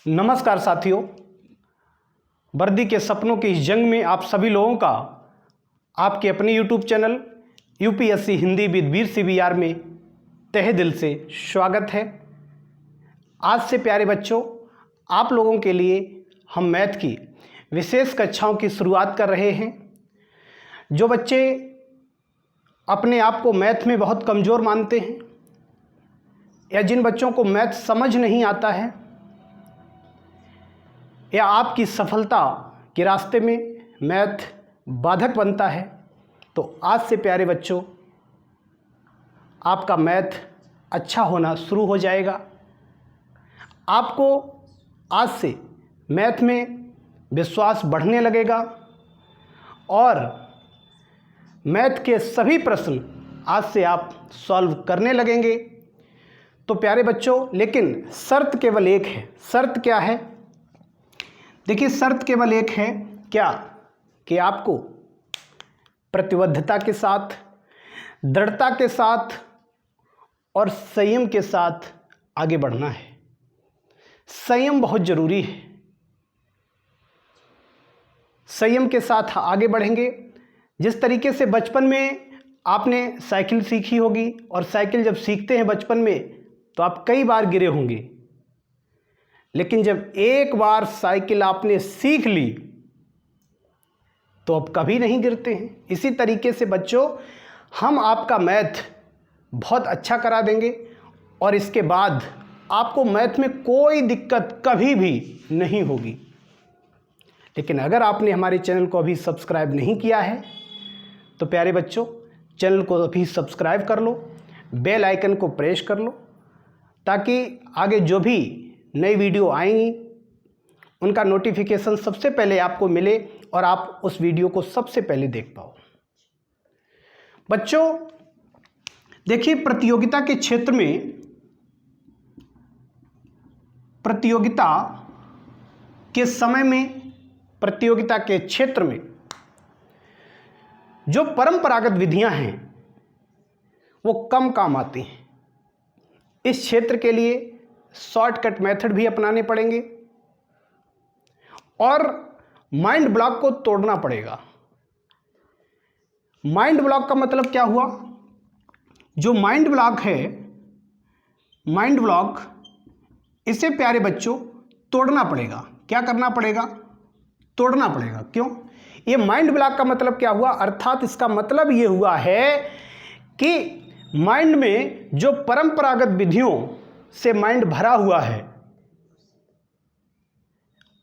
नमस्कार साथियों, वर्दी के सपनों की इस जंग में आप सभी लोगों का आपके अपने YouTube channel UPSC Hindi with Veer CBR में तहे दिल से स्वागत है। आज से प्यारे बच्चों, आप लोगों के लिए हम मैथ की विशेष कक्षाओं की शुरुआत कर रहे हैं। जो बच्चे अपने आप को मैथ में बहुत कमज़ोर मानते हैं या जिन बच्चों को मैथ समझ नहीं आता है या आपकी सफलता के रास्ते में मैथ बाधक बनता है, तो आज से प्यारे बच्चों आपका मैथ अच्छा होना शुरू हो जाएगा। आपको आज से मैथ में विश्वास बढ़ने लगेगा और मैथ के सभी प्रश्न आज से आप सॉल्व करने लगेंगे। तो प्यारे बच्चों, लेकिन शर्त केवल एक है। शर्त क्या है? देखिए, शर्त केवल एक है, क्या कि आपको प्रतिबद्धता के साथ, दृढ़ता के साथ और संयम के साथ आगे बढ़ना है। संयम बहुत ज़रूरी है। संयम के साथ आगे बढ़ेंगे। जिस तरीके से बचपन में आपने साइकिल सीखी होगी और साइकिल जब सीखते हैं बचपन में तो आप कई बार गिरे होंगे, लेकिन जब एक बार साइकिल आपने सीख ली तो अब कभी नहीं गिरते हैं। इसी तरीके से बच्चों, हम आपका मैथ बहुत अच्छा करा देंगे और इसके बाद आपको मैथ में कोई दिक्कत कभी भी नहीं होगी। लेकिन अगर आपने हमारे चैनल को अभी सब्सक्राइब नहीं किया है तो प्यारे बच्चों, चैनल को अभी सब्सक्राइब कर लो, बेल आइकन को प्रेस कर लो, ताकि आगे जो भी नई वीडियो आएंगी उनका नोटिफिकेशन सबसे पहले आपको मिले और आप उस वीडियो को सबसे पहले देख पाओ। बच्चों देखिए, प्रतियोगिता के क्षेत्र में, प्रतियोगिता के समय में, प्रतियोगिता के क्षेत्र में जो परंपरागत विधियां हैं वो कम काम आती हैं। इस क्षेत्र के लिए शॉर्टकट मेथड भी अपनाने पड़ेंगे और माइंड ब्लॉक को तोड़ना पड़ेगा। माइंड ब्लॉक का मतलब क्या हुआ? जो माइंड ब्लॉक है, माइंड ब्लॉक, इसे प्यारे बच्चों तोड़ना पड़ेगा। क्या करना पड़ेगा? तोड़ना पड़ेगा। क्यों? ये माइंड ब्लॉक का मतलब क्या हुआ? अर्थात इसका मतलब ये हुआ है कि माइंड में जो परंपरागत विधियों से माइंड भरा हुआ है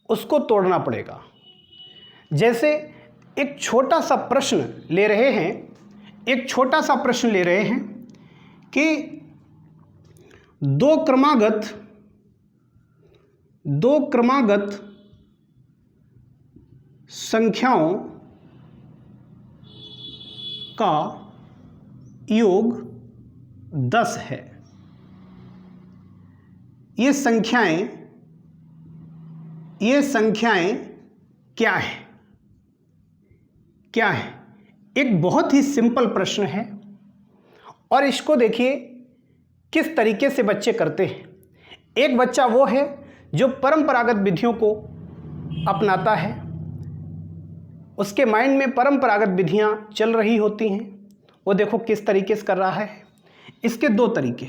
उसको तोड़ना पड़ेगा। जैसे एक छोटा सा प्रश्न ले रहे हैं, एक छोटा सा प्रश्न ले रहे हैं कि दो क्रमागत संख्याओं का योग 10 है। ये संख्याएं क्या है? क्या है? एक बहुत ही सिंपल प्रश्न है और इसको देखिए किस तरीके से बच्चे करते हैं। एक बच्चा वो है जो परंपरागत विधियों को अपनाता है, उसके माइंड में परंपरागत विधियां चल रही होती हैं। वो देखो किस तरीके से कर रहा है। इसके दो तरीके।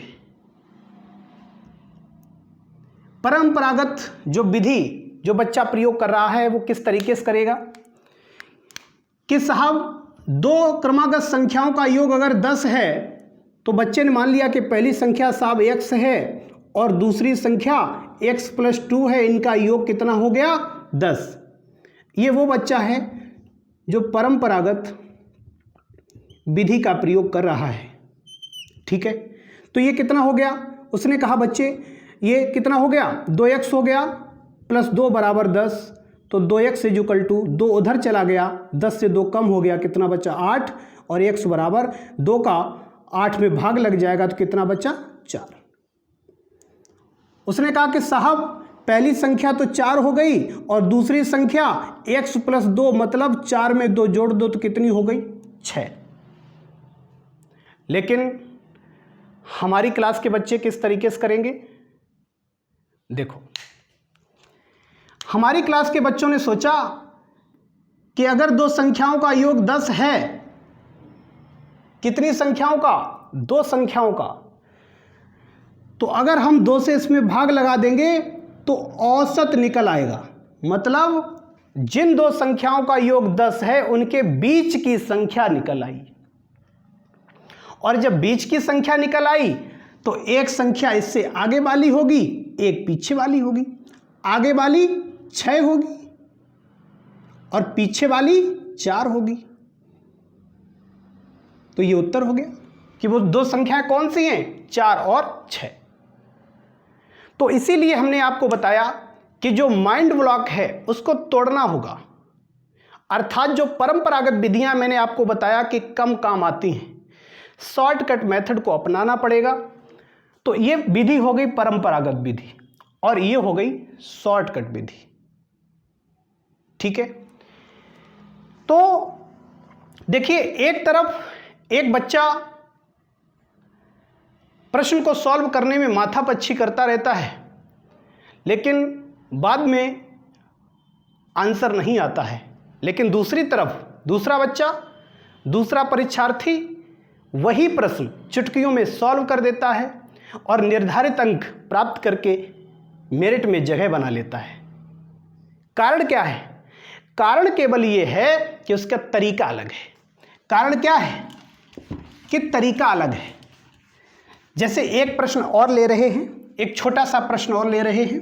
परंपरागत जो विधि जो बच्चा प्रयोग कर रहा है वो किस तरीके से करेगा कि साहब, दो क्रमागत संख्याओं का योग अगर 10 है तो बच्चे ने मान लिया कि पहली संख्या साहब x है और दूसरी संख्या x + 2 है। इनका योग कितना हो गया? 10। ये वो बच्चा है जो परंपरागत विधि का प्रयोग कर रहा है। ठीक है, तो ये कितना हो गया? उसने कहा बच्चे ये कितना हो गया? 2x हो गया + 2 = 10। तो 2x = 2 उधर चला गया, 10 से 2 कम हो गया, कितना बचा? 8। और x = 2 का 8 में भाग लग जाएगा तो कितना बचा? 4। उसने कहा कि साहब पहली संख्या तो 4 हो गई और दूसरी संख्या x + 2 मतलब 4 में 2 जोड़ दो तो कितनी हो गई? 6। लेकिन हमारी क्लास के बच्चे किस तरीके से करेंगे? देखो, हमारी क्लास के बच्चों ने सोचा कि अगर दो संख्याओं का योग 10 है, कितनी संख्याओं का? दो संख्याओं का। तो अगर हम 2 से इसमें भाग लगा देंगे तो औसत निकल आएगा। मतलब जिन दो संख्याओं का योग 10 है उनके बीच की संख्या निकल आई, और जब बीच की संख्या निकल आई तो एक संख्या इससे आगे वाली होगी, एक पीछे वाली होगी। आगे वाली 6 होगी और पीछे वाली 4 होगी। तो ये उत्तर हो गया कि वो दो संख्याएं कौन सी हैं? 4 और 6। तो इसीलिए हमने आपको बताया कि जो माइंड ब्लॉक है उसको तोड़ना होगा, अर्थात जो परंपरागत विधियां मैंने आपको बताया कि कम काम आती हैं, शॉर्टकट मेथड को अपनाना पड़ेगा। तो ये विधि हो गई परंपरागत विधि और ये हो गई शॉर्टकट विधि। ठीक है, तो देखिए, एक तरफ एक बच्चा प्रश्न को सॉल्व करने में माथापच्ची करता रहता है, लेकिन बाद में आंसर नहीं आता है। लेकिन दूसरी तरफ दूसरा बच्चा, दूसरा परीक्षार्थी वही प्रश्न चुटकियों में सॉल्व कर देता है और निर्धारित अंक प्राप्त करके मेरिट में जगह बना लेता है। कारण क्या है? कारण केवल ये है कि उसका तरीका अलग है। कारण क्या है? कि तरीका अलग है। जैसे एक प्रश्न और ले रहे हैं, एक छोटा सा प्रश्न और ले रहे हैं।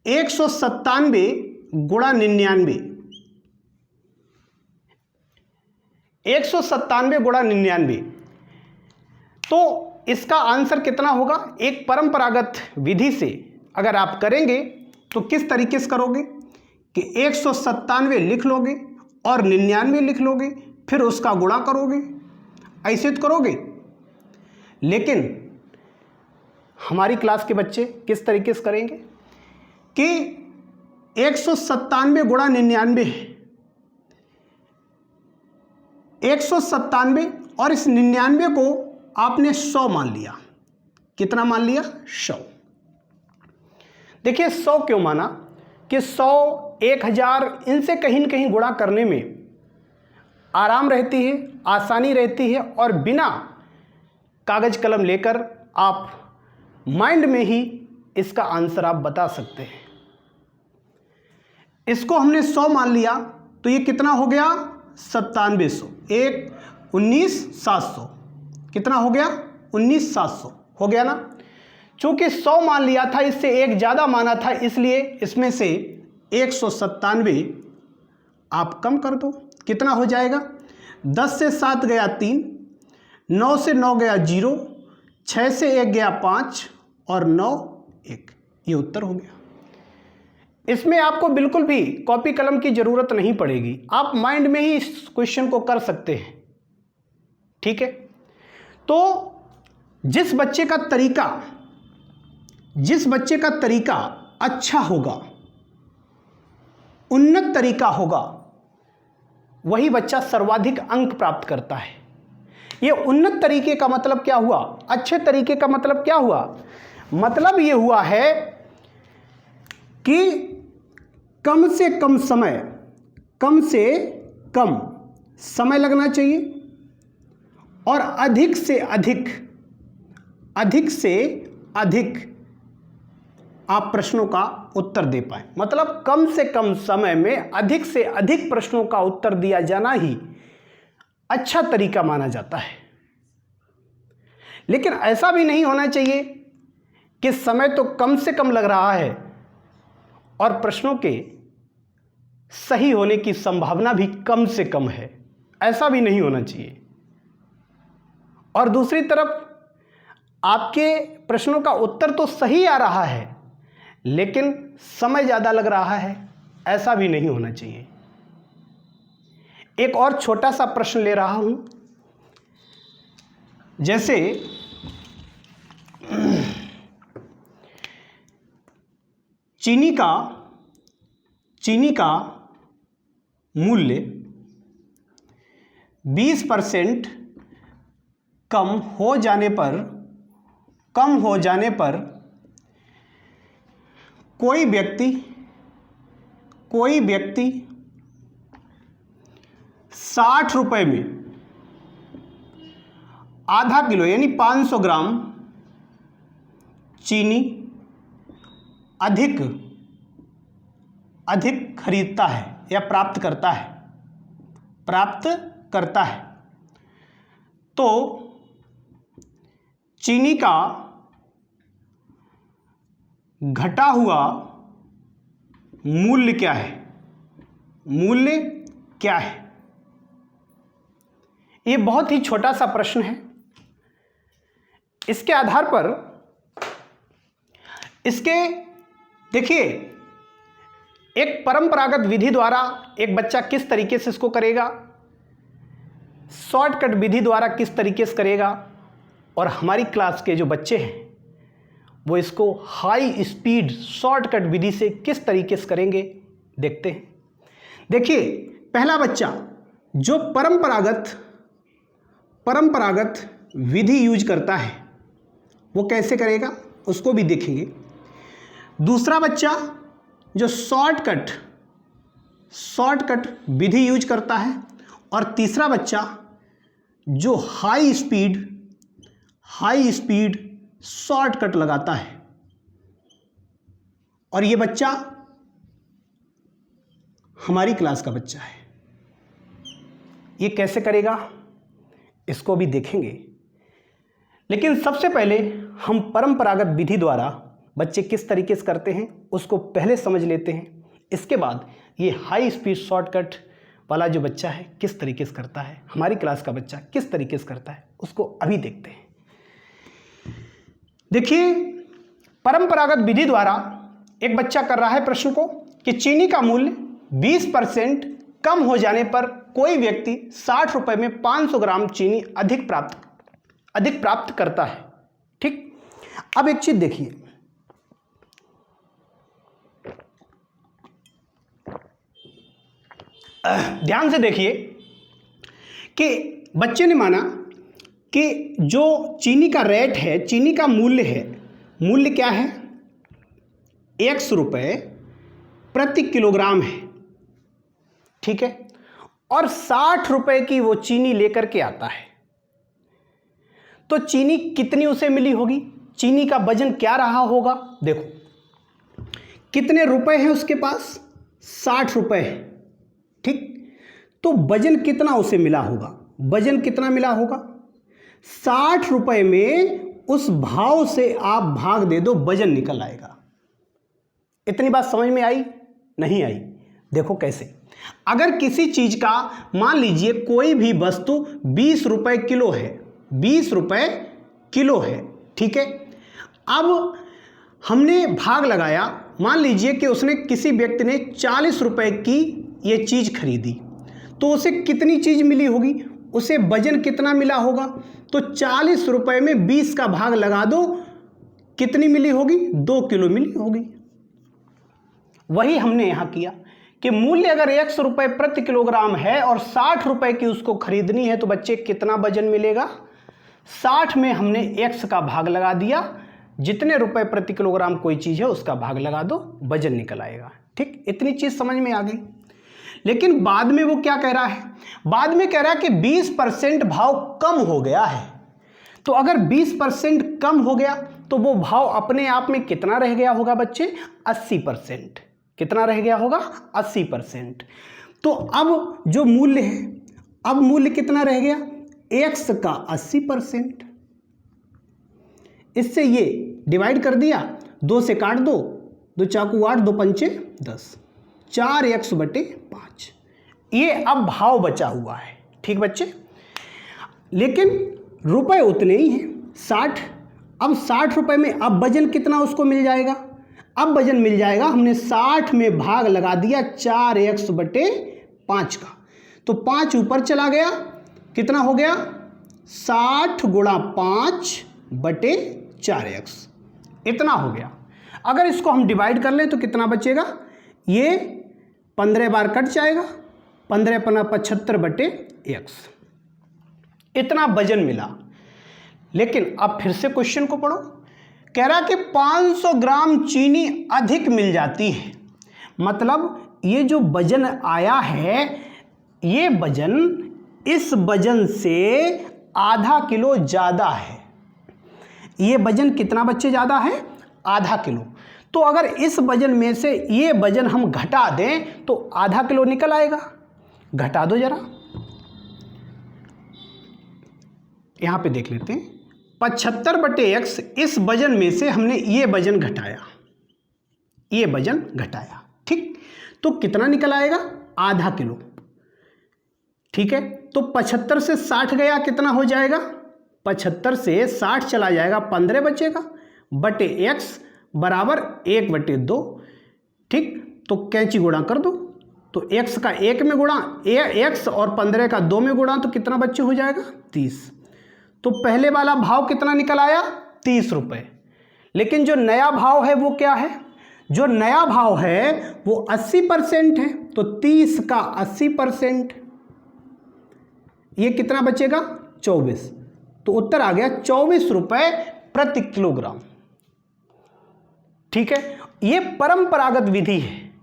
197 गुणा 99, 197 गुणा 99, तो इसका आंसर कितना होगा? एक परंपरागत विधि से अगर आप करेंगे तो किस तरीके से करोगे कि 197 लिख लोगे और 99 लिख लोगे, फिर उसका गुणा करोगे, ऐसे तो करोगे। लेकिन हमारी क्लास के बच्चे किस तरीके से करेंगे कि 197 गुणा 99 है, 197 और इस 99 को आपने 100 मान लिया। कितना मान लिया? 100। देखिए 100 क्यों माना कि 100, 1000 इनसे कहीं न कहीं गुणा करने में आराम रहती है, आसानी रहती है और बिना कागज कलम लेकर आप माइंड में ही इसका आंसर आप बता सकते हैं। इसको हमने 100 मान लिया तो ये कितना हो गया? 9700। 19,700 कितना हो गया? 19,700 हो गया ना। चूंकि 100 मान लिया था, इससे एक ज़्यादा माना था, इसलिए इसमें से 197 आप कम कर दो। कितना हो जाएगा? 10 से 7 गया 3, 9 से 9 गया 0, 6 से 1 गया 5 और 9 1। ये उत्तर हो गया। इसमें आपको बिल्कुल भी कॉपी कलम की ज़रूरत नहीं पड़ेगी, आप माइंड में ही इस क्वेश्चन को कर सकते हैं। ठीक है, तो जिस बच्चे का तरीका अच्छा होगा, उन्नत तरीका होगा, वही बच्चा सर्वाधिक अंक प्राप्त करता है। ये उन्नत तरीके का मतलब क्या हुआ? अच्छे तरीके का मतलब क्या हुआ? मतलब ये हुआ है कि कम से कम समय लगना चाहिए और अधिक से अधिक आप प्रश्नों का उत्तर दे पाएं। मतलब कम से कम समय में अधिक से अधिक प्रश्नों का उत्तर दिया जाना ही अच्छा तरीका माना जाता है। लेकिन ऐसा भी नहीं होना चाहिए कि समय तो कम से कम लग रहा है और प्रश्नों के सही होने की संभावना भी कम से कम है, ऐसा भी नहीं होना चाहिए। और दूसरी तरफ आपके प्रश्नों का उत्तर तो सही आ रहा है लेकिन समय ज़्यादा लग रहा है, ऐसा भी नहीं होना चाहिए। एक और छोटा सा प्रश्न ले रहा हूं। जैसे चीनी का मूल्य 20% कम हो जाने पर कोई व्यक्ति कोई व्यक्ति 60 रुपए में आधा किलो यानी 500 ग्राम चीनी अधिक खरीदता है या प्राप्त करता है तो चीनी का घटा हुआ मूल्य क्या है? ये बहुत ही छोटा सा प्रश्न है। इसके आधार पर देखिए, एक परंपरागत विधि द्वारा एक बच्चा किस तरीके से इसको करेगा, शॉर्टकट विधि द्वारा किस तरीके से करेगा, और हमारी क्लास के जो बच्चे हैं वो इसको हाई स्पीड शॉर्टकट विधि से किस तरीके से करेंगे, देखते हैं। देखिए, पहला बच्चा जो परंपरागत विधि यूज करता है वो कैसे करेगा उसको भी देखेंगे। दूसरा बच्चा जो शॉर्टकट विधि यूज करता है, और तीसरा बच्चा जो हाई स्पीड शॉर्टकट लगाता है। और ये बच्चा हमारी क्लास का बच्चा है। ये कैसे करेगा इसको भी देखेंगे। लेकिन सबसे पहले हम परंपरागत विधि द्वारा बच्चे किस तरीके से करते हैं उसको पहले समझ लेते हैं। इसके बाद ये हाई स्पीड शॉर्टकट वाला जो बच्चा है किस तरीके से करता है, हमारी क्लास का बच्चा किस तरीके से करता है, उसको अभी देखते हैं। देखिए, परंपरागत विधि द्वारा एक बच्चा कर रहा है प्रश्न को कि चीनी का मूल्य 20% कम हो जाने पर कोई व्यक्ति 60 रुपए में 500 ग्राम चीनी अधिक प्राप्त करता है। ठीक, अब एक चीज देखिए, ध्यान से देखिए कि बच्चे ने माना कि जो चीनी का रेट है, चीनी का मूल्य क्या है, 100 रुपये प्रति किलोग्राम है। ठीक है, और 60 रुपए की वो चीनी लेकर के आता है, तो चीनी कितनी उसे मिली होगी, चीनी का वजन क्या रहा होगा। देखो कितने रुपए हैं उसके पास, 60 रुपए है। ठीक, तो वजन कितना उसे मिला होगा, 60 रुपए में उस भाव से आप भाग दे दो, वजन निकल आएगा। इतनी बात समझ में आई? नहीं आई? देखो कैसे, अगर किसी चीज का मान लीजिए कोई भी वस्तु 20 रुपए किलो है, 20 रुपए किलो है। ठीक है, अब हमने भाग लगाया, मान लीजिए कि उसने किसी व्यक्ति ने 40 रुपए की ये चीज खरीदी, तो उसे कितनी चीज मिली होगी, उसे वजन कितना मिला होगा। तो 40 रुपए में 20 का भाग लगा दो, कितनी मिली होगी, 2 किलो मिली होगी। वही हमने यहां किया कि मूल्य अगर 100 रुपए प्रति किलोग्राम है और 60 रुपए की उसको खरीदनी है, तो बच्चे कितना वजन मिलेगा, 60 में हमने x का भाग लगा दिया, जितने रुपए प्रति किलोग्राम कोई चीज है उसका भाग लगा दो, वजन निकल आएगा। ठीक, इतनी चीज समझ में आ गई। लेकिन बाद में वो क्या कह रहा है, बाद में कह रहा है कि 20% भाव कम हो गया है। तो अगर 20% कम हो गया तो वो भाव अपने आप में कितना रह गया होगा बच्चे, 80%। कितना रह गया होगा, 80%। तो अब जो मूल्य है, अब मूल्य कितना रह गया, x का 80%। इससे ये डिवाइड कर दिया, 2 से काट दो, 2 चाकू 8, 2 पंचे 10, 4x/5। ये अब भाव बचा हुआ है। ठीक बच्चे, लेकिन रुपए उतने ही हैं, 60। अब 60 रुपए में अब वजन कितना उसको मिल जाएगा, अब वजन मिल जाएगा, हमने 60 में भाग लगा दिया 4x/5 का, तो 5 ऊपर चला गया, कितना हो गया, 60 गुणा 5/4x, इतना हो गया। अगर इसको हम डिवाइड कर लें तो कितना बचेगा, ये 15 बार कट जाएगा, 15 × 75/x, इतना वजन मिला। लेकिन अब फिर से क्वेश्चन को पढ़ो, कह रहा कि 500 ग्राम चीनी अधिक मिल जाती है, मतलब ये जो वजन आया है, ये वजन इस वजन से आधा किलो ज़्यादा है। ये वजन कितना बच्चे ज़्यादा है? आधा किलो। तो अगर इस वजन में से ये वजन हम घटा दें तो आधा किलो निकल आएगा। घटा दो जरा, यहां पे देख लेते हैं। 75/x इस वजन में से हमने ये वजन घटाया, ये वजन घटाया, ठीक। तो कितना निकल आएगा? आधा किलो, ठीक है। तो 75 से 60 गया, कितना हो जाएगा? 75 से 60 चला जाएगा, 15 बचेगा, बटे x बराबर 1/2, ठीक। तो कैंची गुणा कर दो, तो x का 1 में गुणा, x और 15 का 2 में गुणा, तो कितना बच्चे हो जाएगा? 30। तो पहले वाला भाव कितना निकल आया? 30 रुपये। लेकिन जो नया भाव है वो क्या है? जो नया भाव है वो 80% है, तो 30 का 80%, ये कितना बचेगा? 24। तो उत्तर आ गया 24 रुपये प्रति किलोग्राम, ठीक है। ये परंपरागत विधि है।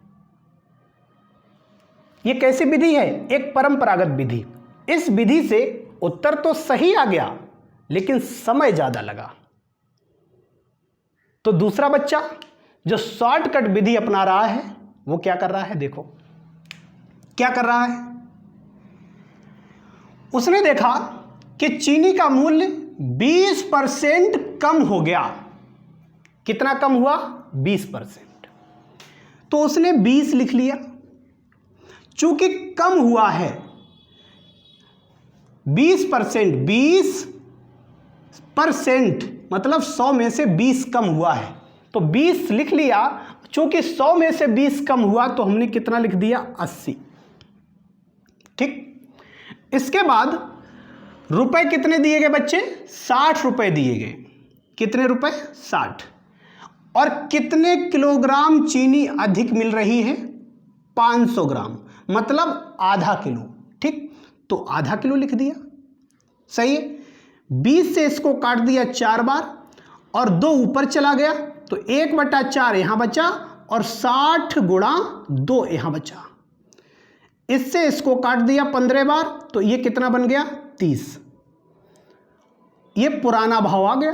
ये कैसी विधि है? एक परंपरागत विधि। इस विधि से उत्तर तो सही आ गया, लेकिन समय ज्यादा लगा। तो दूसरा बच्चा जो शॉर्टकट विधि अपना रहा है वो क्या कर रहा है? देखो क्या कर रहा है। उसने देखा कि चीनी का मूल्य 20% कम हो गया। कितना कम हुआ? 20%। तो उसने 20 लिख लिया। चूंकि कम हुआ है 20%, 20% मतलब 100 में से 20 कम हुआ है, तो 20 लिख लिया। चूंकि 100 में से 20 कम हुआ तो हमने कितना लिख दिया? 80, ठीक। इसके बाद रुपए कितने दिए गए बच्चे? 60 रुपए दिए गए। कितने रुपए? 60। और कितने किलोग्राम चीनी अधिक मिल रही है? 500 ग्राम, मतलब आधा किलो, ठीक। तो आधा किलो लिख दिया, सही है। 20 से इसको काट दिया 4 बार और 2 ऊपर चला गया, तो 1/4 यहां बचा और 60 गुणा 2 यहां बचा। इससे इसको काट दिया 15 बार, तो ये कितना बन गया? 30। ये पुराना भाव आ गया,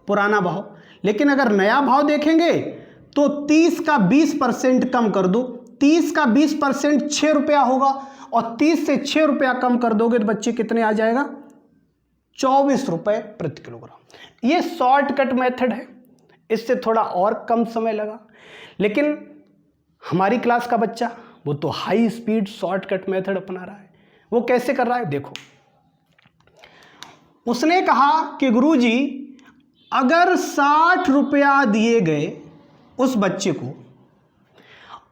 पुराना भाव। लेकिन अगर नया भाव देखेंगे तो 30 का 20% कम कर दो, 30 का 20% 6 रुपया होगा, और 30 से 6 रुपया कम कर दोगे तो बच्चे कितने आ जाएगा? 24 रुपये प्रति किलोग्राम। ये शॉर्टकट मेथड है, इससे थोड़ा और कम समय लगा। लेकिन हमारी क्लास का बच्चा वो तो हाई स्पीड शॉर्टकट मेथड अपना रहा है। वो कैसे कर रहा है? देखो, उसने कहा कि गुरुजी अगर 60 रुपया दिए गए उस बच्चे को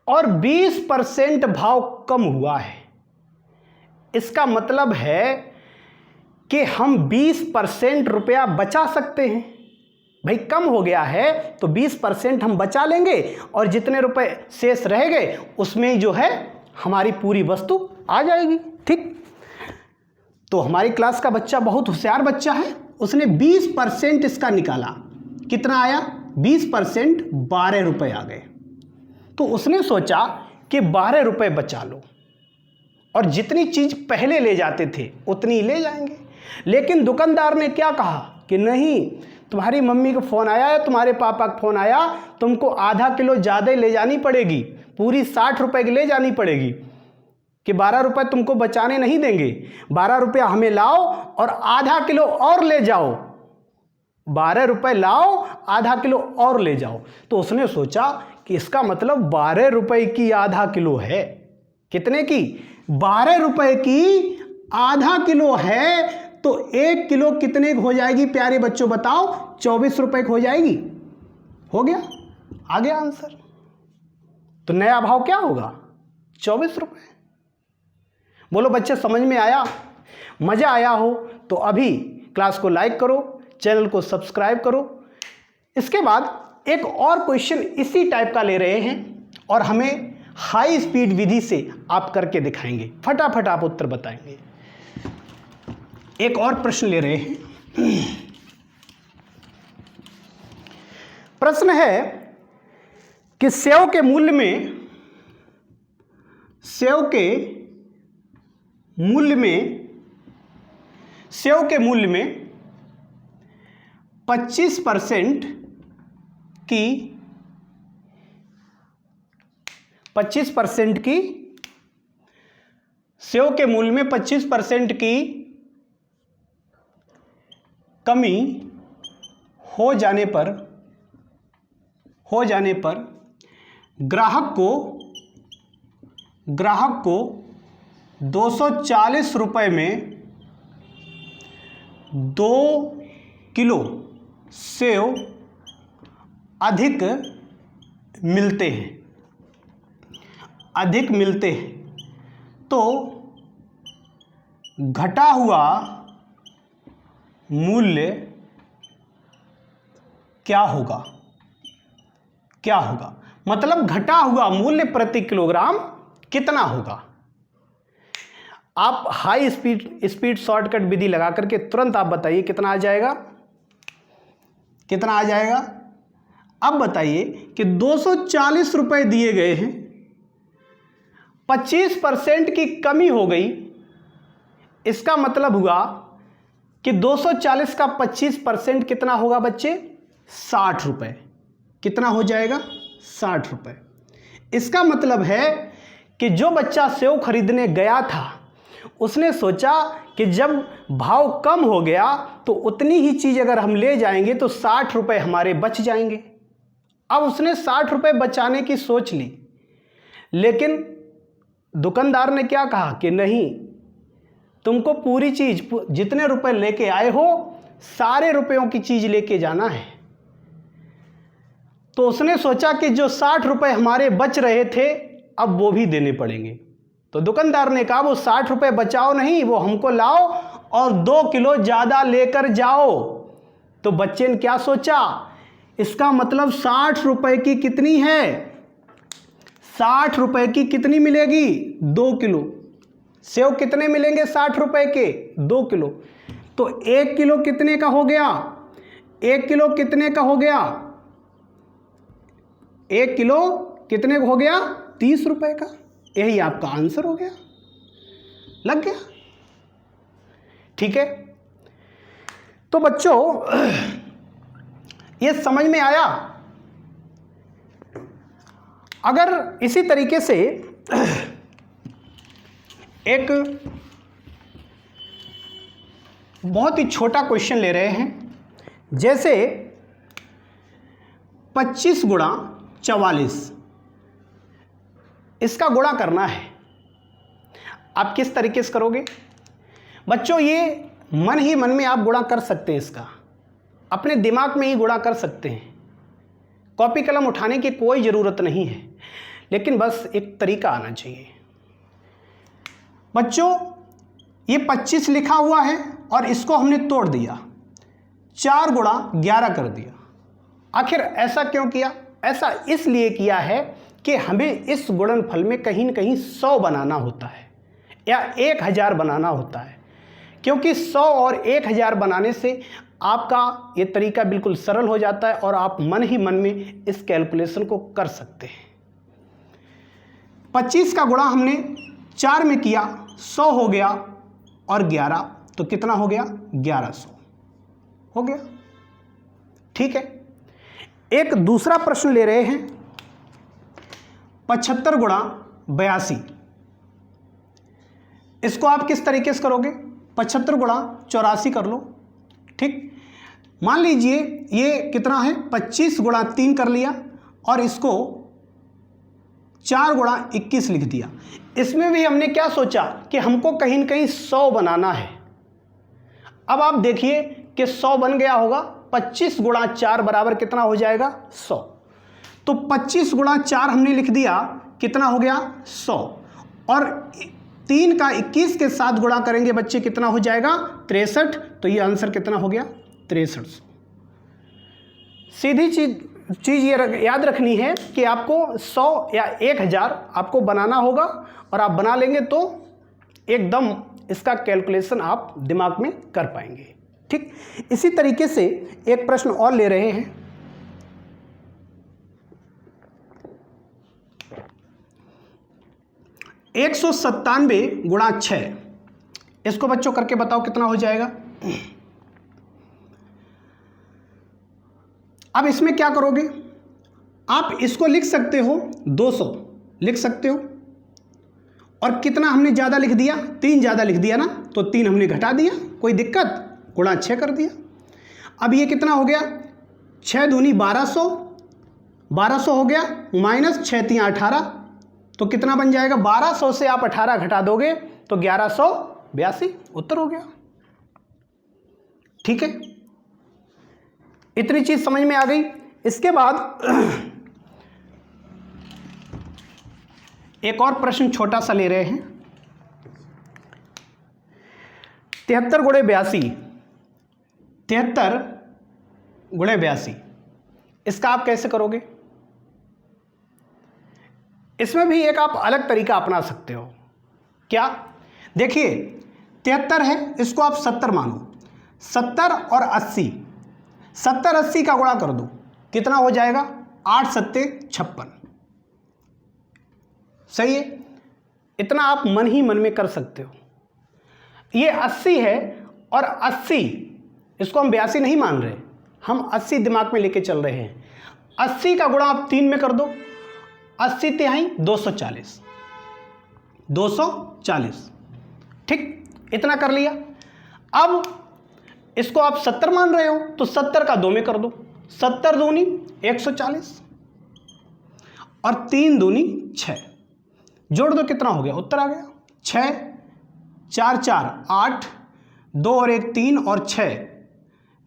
और 20% भाव कम हुआ है, इसका मतलब है कि हम 20% रुपया बचा सकते हैं। भाई कम हो गया है तो 20% हम बचा लेंगे और जितने रुपए शेष रह गए उसमें जो है हमारी पूरी वस्तु आ जाएगी, ठीक। तो हमारी क्लास का बच्चा बहुत होशियार बच्चा है, उसने 20% इसका निकाला। कितना आया? 20% 12 रुपये आ गए। तो उसने सोचा कि 12 रुपये बचा लो और जितनी चीज पहले ले जाते थे उतनी ले जाएंगे। लेकिन दुकानदार ने क्या कहा कि नहीं, तुम्हारी मम्मी का फ़ोन आया है, तुम्हारे पापा का फ़ोन आया, तुमको आधा किलो ज़्यादा ले जानी पड़ेगी, पूरी 60 रुपये की ले जानी पड़ेगी, कि 12 रुपये तुमको बचाने नहीं देंगे, 12 रुपया हमें लाओ और आधा किलो और ले जाओ, 12 रुपये लाओ आधा किलो और ले जाओ। तो उसने सोचा कि इसका मतलब 12 रुपये की आधा किलो है। कितने की? 12 रुपये की आधा किलो है। तो 1 किलो कितने की हो जाएगी प्यारे बच्चों बताओ? 24 रुपये की हो जाएगी। हो गया? आ गया आंसर। तो नया भाव क्या होगा? 24 रुपये। बोलो बच्चे समझ में आया? मज़ा आया हो तो अभी क्लास को लाइक करो, चैनल को सब्सक्राइब करो। इसके बाद एक और क्वेश्चन इसी टाइप का ले रहे हैं और हमें हाई स्पीड विधि से आप करके दिखाएंगे, फटाफट आप उत्तर बताएंगे। एक और प्रश्न ले रहे हैं। प्रश्न है कि सेव के मूल्य में सेव के मूल्य में 25% की सेव के मूल्य में 25% की कमी हो जाने पर ग्राहक को 240 रुपये में 2 किलो सेव अधिक मिलते हैं तो घटा हुआ मूल्य क्या होगा? मतलब घटा हुआ मूल्य प्रति किलोग्राम कितना होगा? आप हाई स्पीड शॉर्टकट विधि लगा करके तुरंत आप बताइए कितना आ जाएगा। अब बताइए कि 240 रुपये दिए गए हैं, 25% की कमी हो गई, इसका मतलब हुआ कि 240 का 25% कितना होगा बच्चे? 60 रुपये। कितना हो जाएगा? 60 रुपये। इसका मतलब है कि जो बच्चा सेव खरीदने गया था उसने सोचा कि जब भाव कम हो गया तो उतनी ही चीज़ अगर हम ले जाएंगे तो 60 रुपये हमारे बच जाएंगे। अब उसने 60 रुपये बचाने की सोच ली, लेकिन दुकानदार ने क्या कहा कि नहीं, तुमको पूरी चीज़ जितने रुपए लेके आए हो सारे रुपयों की चीज़ लेके जाना है। तो उसने सोचा कि जो 60 रुपये हमारे बच रहे थे अब वो भी देने पड़ेंगे। तो दुकानदार ने कहा वो 60 रुपये बचाओ नहीं, वो हमको लाओ और 2 किलो ज़्यादा लेकर जाओ। तो बच्चे ने क्या सोचा? इसका मतलब 60 रुपये की कितनी है? 60 रुपये की कितनी मिलेगी? 2 किलो। सेव कितने मिलेंगे 60 रुपये के? 2 किलो। तो 1 किलो कितने का हो गया? 1 किलो कितने का हो गया? 1 किलो कितने का हो गया? 30 रुपये का। यही आपका आंसर हो गया। लग गया? ठीक है। तो बच्चों ये समझ में आया? अगर इसी तरीके से एक बहुत ही छोटा क्वेश्चन ले रहे हैं, जैसे 25 गुणा 44, इसका गुणा करना है। आप किस तरीके से करोगे? बच्चों ये मन ही मन में आप गुणा कर सकते हैं, इसका अपने दिमाग में ही गुणा कर सकते हैं। कॉपी कलम उठाने की कोई ज़रूरत नहीं है, लेकिन बस एक तरीका आना चाहिए। बच्चों ये 25 लिखा हुआ है और इसको हमने तोड़ दिया, 4 गुणा 11 कर दिया। आखिर ऐसा क्यों किया? ऐसा इसलिए किया है कि हमें इस गुणनफल में कहीं न कहीं 100 बनाना होता है या 1000 बनाना होता है, क्योंकि 100 और 1000 बनाने से आपका ये तरीका बिल्कुल सरल हो जाता है और आप मन ही मन में इस कैलकुलेशन को कर सकते हैं। 25 का गुणा हमने 4 में किया, 100 हो गया और 11, तो कितना हो गया? 1100 हो गया। ठीक है। एक दूसरा प्रश्न ले रहे हैं, 75 गुणा 82, इसको आप किस तरीके से करोगे? 75 गुणा 84 कर लो। ठीक, मान लीजिए ये कितना है? 25 गुणा 3 कर लिया और इसको 4 गुणा 21 लिख दिया। इसमें भी हमने क्या सोचा कि हमको कहीं न कहीं 100 बनाना है। अब आप देखिए कि 100 बन गया होगा। 25 गुणा 4 बराबर कितना हो जाएगा? 100। तो 25 गुणा 4 हमने लिख दिया, कितना हो गया? 100। और 3 का 21 के साथ गुणा करेंगे बच्चे, कितना हो जाएगा? 63। तो ये आंसर कितना हो गया? 6300। सीधी चीज़ ये याद रखनी है कि आपको 100 या 1000 आपको बनाना होगा और आप बना लेंगे तो एकदम इसका कैलकुलेशन आप दिमाग में कर पाएंगे। ठीक, इसी तरीके से एक प्रश्न और ले रहे हैं, 197 गुणा 6, इसको बच्चों करके बताओ कितना हो जाएगा। अब इसमें क्या करोगे, आप इसको लिख सकते हो 200 लिख सकते हो, और कितना हमने ज़्यादा लिख दिया, 3 ज़्यादा लिख दिया ना, तो 3 हमने घटा दिया, कोई दिक्कत, गुणा 6 कर दिया। अब ये कितना हो गया, 6 दूनी 1200, 1200 हो गया, माइनस 6 3 18, तो कितना बन जाएगा, 1200 से आप 18 घटा दोगे तो 1182, उत्तर हो गया। ठीक है, इतनी चीज समझ में आ गई। इसके बाद एक और प्रश्न छोटा सा ले रहे हैं, 73 गुणे 82, 73 गुणे 82, इसका आप कैसे करोगे। इसमें भी एक आप अलग तरीका अपना सकते हो। क्या, देखिए 73 है, इसको आप 70 मानो, 70 और 80, 70 80 का गुणा कर दो, कितना हो जाएगा, 8 सत्ते 56। सही है, इतना आप मन ही मन में कर सकते हो। ये 80 है और 80, इसको हम 82 नहीं मान रहे, हम 80 दिमाग में लेके चल रहे हैं। 80 का गुणा आप 3 में कर दो, 80 तिहाई 240, 240, ठीक, इतना कर लिया। अब इसको आप 70 मान रहे हो तो 70 का 2 में कर दो, 70 दूनी 140 और 3 दूनी 6, जोड़ दो, कितना हो गया, उत्तर आ गया। 6 4 4 8, 2 और 1 3 और 6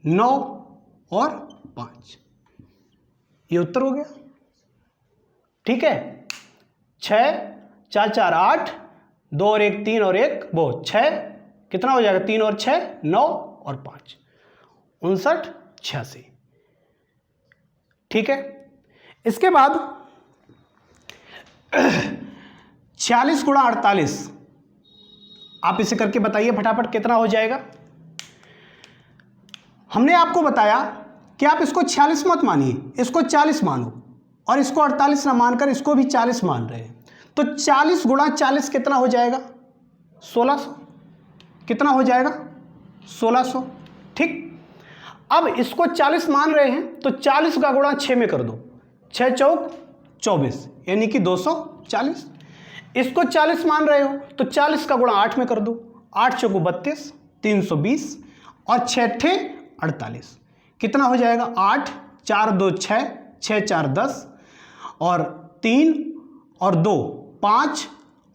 9 और 5, ये उत्तर हो गया। ठीक है, 6 4 4 8, 2 और 1 3 और 1 वो 6, कितना हो जाएगा, 3 और 6 9 और 5, 59 86। ठीक है, इसके बाद 46 गुणा 48, आप इसे करके बताइए फटाफट कितना हो जाएगा। हमने आपको बताया कि आप इसको 46 मत मानिए, इसको 40 मानो, और इसको 48 ना मानकर इसको भी 40 मान रहे हैं, तो 40 गुणा 40 कितना हो जाएगा, 1600, कितना हो जाएगा, 1600। ठीक, अब इसको 40 मान रहे हैं तो 40 का गुणा 6 में कर दो, 6 चौक 24, यानी कि 240। इसको 40 मान रहे हो तो 40 का गुणा 8 में कर दो, 8 चौक 32, 320 और 6 ठे 48, कितना हो जाएगा, 8 4 2 6, 6 4 10 और 3 और 2 5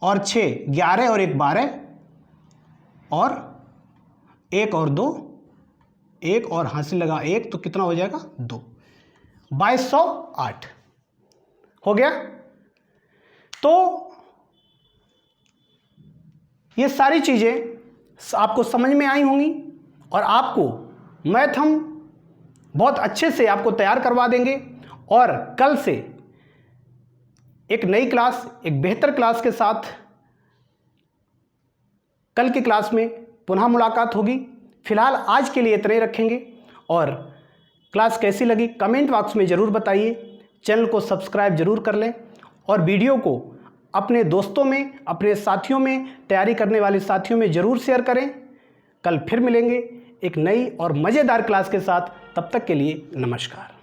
और 6 11 और 1 12 और 1 और 2 1 और हासिल लगा 1, तो कितना हो जाएगा, 2, 2208 हो गया। तो ये सारी चीज़ें आपको समझ में आई होंगी और आपको मैथ हम बहुत अच्छे से आपको तैयार करवा देंगे, और कल से एक नई क्लास, एक बेहतर क्लास के साथ कल की क्लास में पुनः मुलाकात होगी। फिलहाल आज के लिए इतना ही रखेंगे, और क्लास कैसी लगी कमेंट बॉक्स में ज़रूर बताइए। चैनल को सब्सक्राइब जरूर कर लें, और वीडियो को अपने दोस्तों में, अपने साथियों में, तैयारी करने वाले साथियों में ज़रूर शेयर करें। कल फिर मिलेंगे एक नई और मज़ेदार क्लास के साथ, तब तक के लिए नमस्कार।